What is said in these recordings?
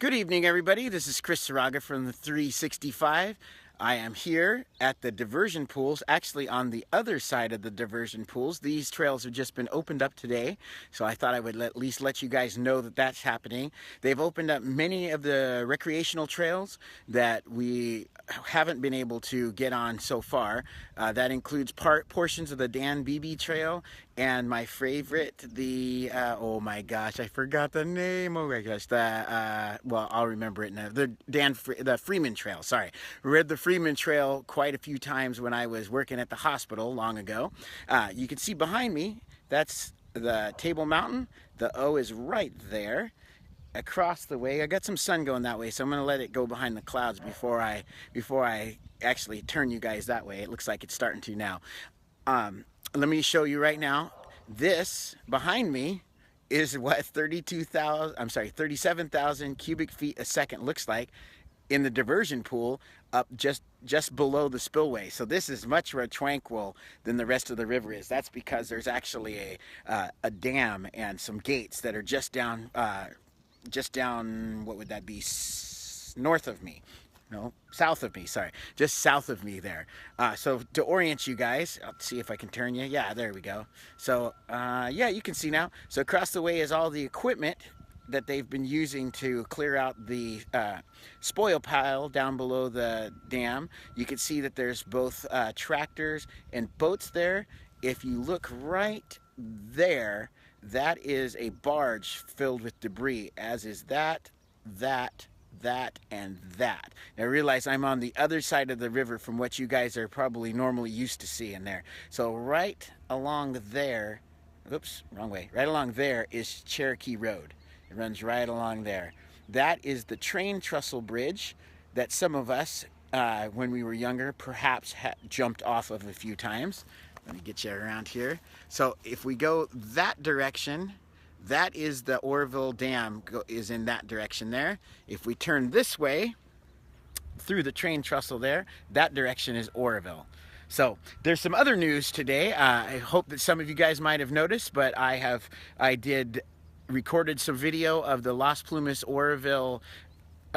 Good evening, everybody. This is Chris Saraga from the 365. I am here at the diversion pools, actually on the other side of the diversion pools. These trails have just been opened up today, so I thought I would at least let you guys know that that's happening. They've opened up many of the recreational trails that we haven't been able to get on so far. That includes portions of the Dan Beebe Trail and my favorite, the oh my gosh, I forgot the name. Oh my gosh, well, I'll remember it now. The Freeman Trail. Sorry, read the Freeman Trail quite a few times when I was working at the hospital long ago. You can see behind me, that's the Table Mountain. The O is right there across the way. I got some sun going that way, so I'm gonna let it go behind the clouds before I actually turn you guys that way. It looks like it's starting to now. Let me show you right now. This behind me is what 37,000 cubic feet a second looks like in the diversion pool up just below the spillway. So this is much more tranquil than the rest of the river is. That's because there's actually a dam and some gates that are just down, what would that be, north of me. No, south of me, sorry. Just south of me there. So to orient you guys, I'll see if I can turn you. Yeah, there we go. So, yeah, you can see now. So across the way is all the equipment that they've been using to clear out the spoil pile down below the dam. You can see that there's both tractors and boats there. If you look right there, that is a barge filled with debris, as is that, and that. Now realize I'm on the other side of the river from what you guys are probably normally used to seeing there. So right along there, oops, wrong way. Right along there is Cherokee Road. It runs right along there. That is the train trestle bridge that some of us, when we were younger, perhaps jumped off of a few times. Let me get you around here. So if we go that direction, that is the Oroville Dam, is in that direction there. If we turn this way, through the train trestle there, that direction is Oroville. So there's some other news today. I hope that some of you guys might have noticed, but I recorded some video of the Las Plumas Oroville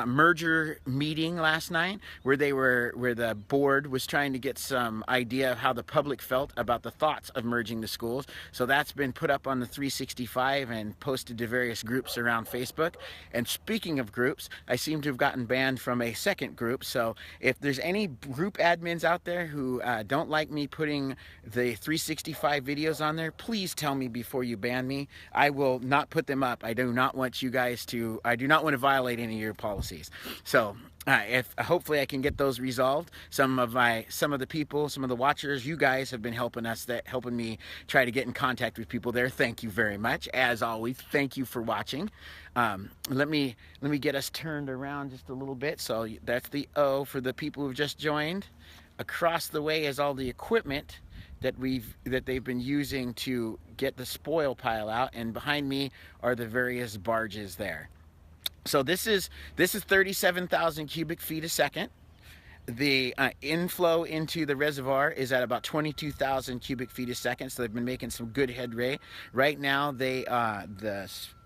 merger meeting last night where the board was trying to get some idea of how the public felt about the thoughts of merging the schools. So that's been put up on the 365 and posted to various groups around Facebook. And speaking of groups, I seem to have gotten banned from a second group. So if there's any group admins out there who don't like me putting the 365 videos on there, please tell me before you ban me. I will not put them up. I do not want to violate any of your policies. So if hopefully I can get those resolved. Some of the people, some of the watchers, you guys have been helping me try to get in contact with people there. Thank you very much. As always, thank you for watching. Let me get us turned around just a little bit. So that's the O for the people who've just joined. Across the way is all the equipment that they've been using to get the spoil pile out, and behind me are the various barges there. So this is 37,000 cubic feet a second. The inflow into the reservoir is at about 22,000 cubic feet a second. So they've been making some good headway. Right now, the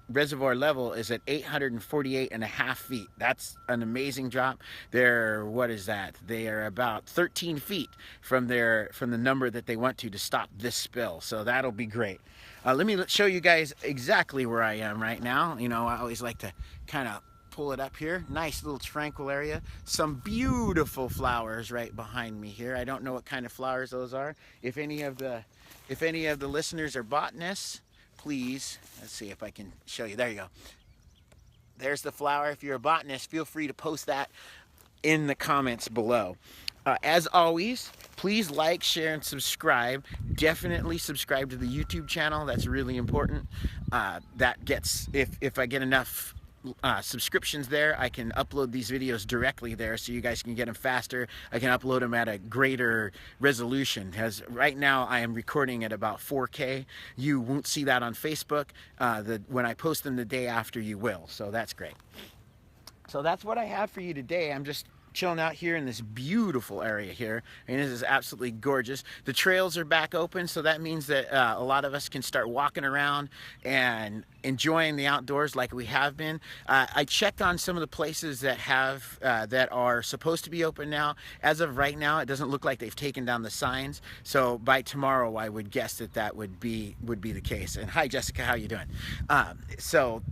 reservoir level is at 848.5 feet. That's an amazing drop. What is that? They are about 13 feet from the number that they want to stop this spill. So that'll be great. Let me show you guys exactly where I am right now. You know, I always like to kind of pull it up here. Nice little tranquil area. Some beautiful flowers right behind me here. I don't know what kind of flowers those are. If any of the listeners are botanists, please, let's see if I can show you. There you go. There's the flower. If you're a botanist, feel free to post that in the comments below. As always, please like, share, and subscribe. Definitely subscribe to the YouTube channel. That's really important. That gets, if I get enough subscriptions there, I can upload these videos directly there so you guys can get them faster. I can upload them at a greater resolution, because right now I am recording at about 4K. You won't see that on Facebook. When I post them the day after, you will. So that's great. So that's what I have for you today. I'm just chilling out here in this beautiful area here, and this is absolutely gorgeous. The trails are back open, so that means that a lot of us can start walking around and enjoying the outdoors like we have been. I checked on some of the places that have that are supposed to be open now. As of right now, it doesn't look like they've taken down the signs, so by tomorrow I would guess that that would be the case. And hi Jessica, how you doing? So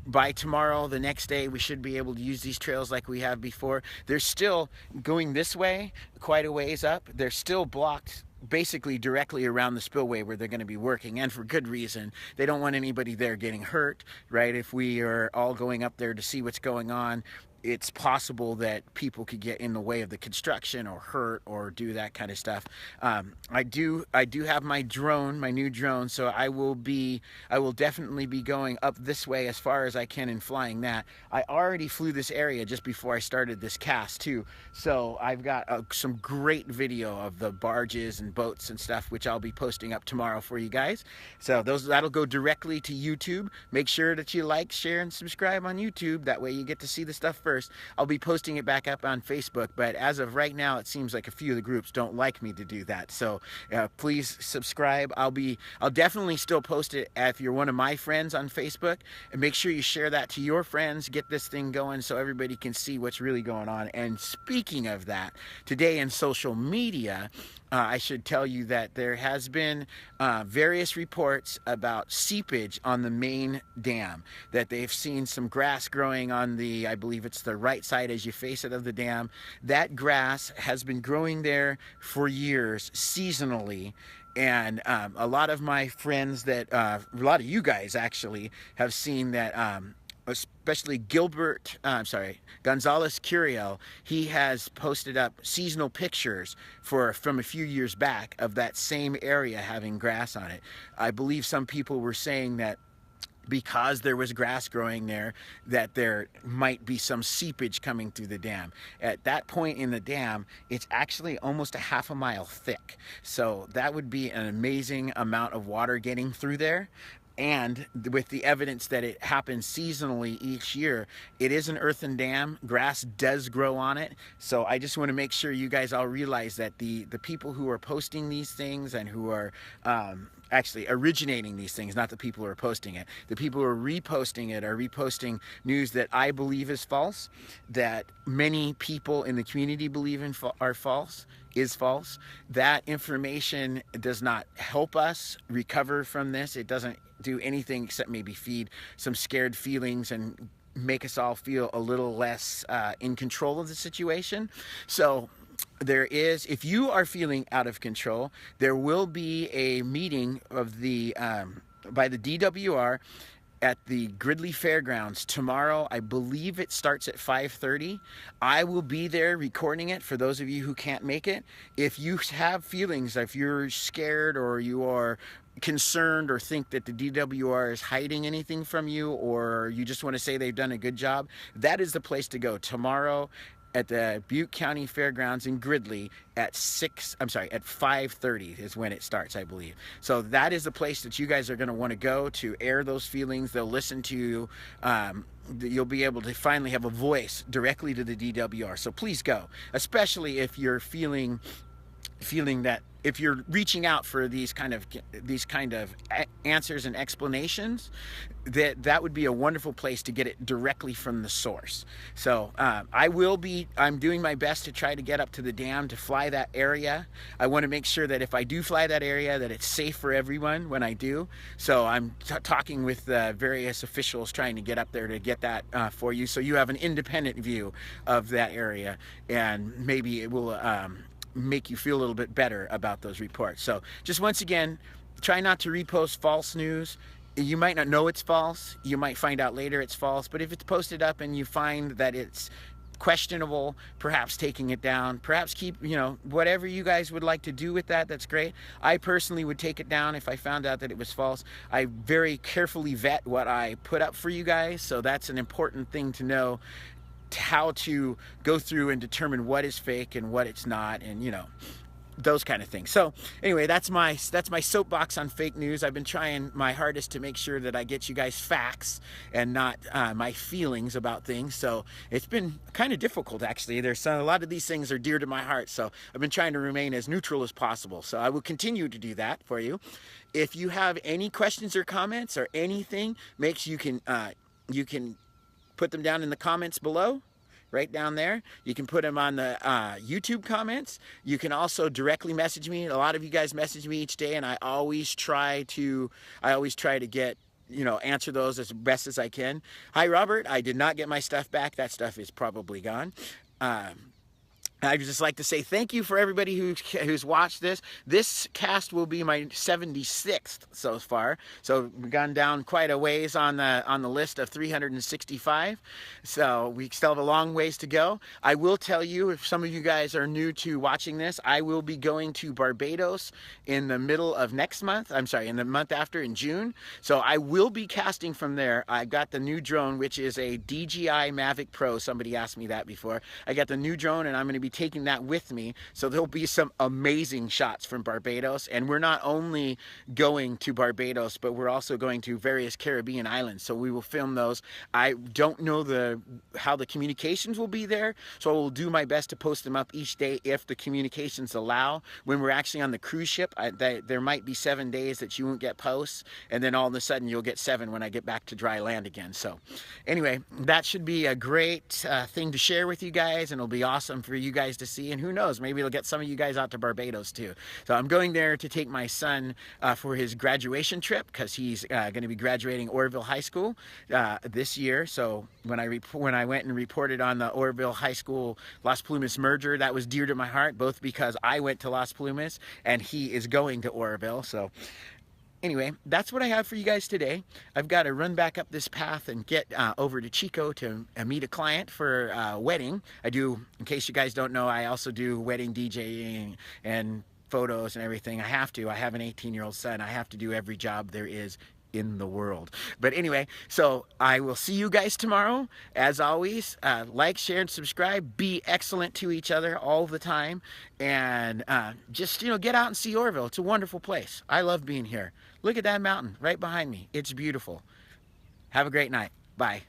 by tomorrow, the next day, we should be able to use these trails like we have before. They're still going this way quite a ways up. They're still blocked basically directly around the spillway where they're going to be working, and for good reason. They don't want anybody there getting hurt, right? If we are all going up there to see what's going on, it's possible that people could get in the way of the construction or hurt or do that kind of stuff. I do have my drone, my new drone, so I will definitely be going up this way as far as I can and flying that. I already flew this area just before I started this cast too, so I've got some great video of the barges and boats and stuff, which I'll be posting up tomorrow for you guys. So that'll go directly to YouTube. Make sure that you like, share, and subscribe on YouTube. That way you get to see the stuff first. I'll be posting it back up on Facebook, but as of right now, it seems like a few of the groups don't like me to do that. So please subscribe. I'll definitely still post it if you're one of my friends on Facebook, and make sure you share that to your friends. Get this thing going so everybody can see what's really going on. And speaking of that, today in social media, I should tell you that there has been various reports about seepage on the main dam, that they've seen some grass growing on the, I believe it's the right side as you face it of the dam. That grass has been growing there for years, seasonally. And a lot of my friends a lot of you guys actually have seen that, especially Gonzalez Curiel, he has posted up seasonal pictures from a few years back of that same area having grass on it. I believe some people were saying that because there was grass growing there, that there might be some seepage coming through the dam. At that point in the dam, it's actually almost a half a mile thick. So that would be an amazing amount of water getting through there. And with the evidence that it happens seasonally each year, it is an earthen dam. Grass does grow on it. So I just want to make sure you guys all realize that the people who are posting these things and who are actually originating these things, not the people who are posting it, the people who are reposting it are reposting news that I believe is false, that many people in the community believe is false. That information does not help us recover from this. It doesn't do anything except maybe feed some scared feelings and make us all feel a little less in control of the situation. So there is, if you are feeling out of control, there will be a meeting of by the DWR at the Gridley Fairgrounds tomorrow. I believe it starts at 5:30. I will be there recording it for those of you who can't make it. If you have feelings, if you're scared or you are concerned or think that the DWR is hiding anything from you, or you just want to say they've done a good job, that is the place to go tomorrow at the Butte County Fairgrounds in Gridley at 5:30 is when it starts, I believe. So that is the place that you guys are going to want to go to air those feelings. They'll listen to you. You'll be able to finally have a voice directly to the DWR. So please go, especially if you're feeling that if you're reaching out for these kind of answers and explanations, that would be a wonderful place to get it directly from the source. So I'm doing my best to try to get up to the dam to fly that area. I want to make sure that if I do fly that area, that it's safe for everyone when I do. So I'm talking with various officials trying to get up there to get that for you, so you have an independent view of that area, and maybe it will make you feel a little bit better about those reports. So just once again, try not to repost false news. You might not know it's false. You might find out later it's false, but if it's posted up and you find that it's questionable, perhaps taking it down, perhaps keep, whatever you guys would like to do with that, that's great. I personally would take it down if I found out that it was false. I very carefully vet what I put up for you guys, so that's an important thing to know, how to go through and determine what is fake and what it's not. And those kind of things. So anyway, that's my soapbox on fake news. I've been trying my hardest to make sure that I get you guys facts and not my feelings about things. So it's been kind of difficult, actually. There's a lot of these things are dear to my heart, so I've been trying to remain as neutral as possible. So I will continue to do that for you. If you have any questions or comments or anything, make sure you can put them down in the comments below. Right down there. You can put them on the YouTube comments. You can also directly message me. A lot of you guys message me each day, and I always try to get, answer those as best as I can. Hi, Robert. I did not get my stuff back. That stuff is probably gone. I'd just like to say thank you for everybody who's watched this. This cast will be my 76th so far. So we've gone down quite a ways on the list of 365. So we still have a long ways to go. I will tell you, if some of you guys are new to watching this, I will be going to Barbados in the middle of next month. I'm sorry, in the month after, in June. So I will be casting from there. I got the new drone, which is a DJI Mavic Pro. Somebody asked me that before. I got the new drone, and I'm going to be taking that with me, so there'll be some amazing shots from Barbados. And we're not only going to Barbados, but we're also going to various Caribbean islands, so we will film those. I don't know how the communications will be there, so I will do my best to post them up each day if the communications allow. When we're actually on the cruise ship, there might be 7 days that you won't get posts, and then all of a sudden you'll get 7 when I get back to dry land again. So anyway, that should be a great thing to share with you guys, and it'll be awesome for you guys to see. And who knows, maybe it'll get some of you guys out to Barbados too. So I'm going there to take my son for his graduation trip, because he's going to be graduating Oroville High School this year. So when I went and reported on the Oroville High School Las Plumas merger, that was dear to my heart, both because I went to Las Plumas and he is going to Oroville. So anyway, that's what I have for you guys today. I've got to run back up this path and get over to Chico to meet a client for a wedding. I do, in case you guys don't know, I also do wedding DJing and photos and everything. I have to. I have an 18-year-old son. I have to do every job there is in the world. But anyway, so I will see you guys tomorrow. As always, like, share, and subscribe. Be excellent to each other all the time. And just, get out and see Oroville. It's a wonderful place. I love being here. Look at that mountain right behind me. It's beautiful. Have a great night. Bye.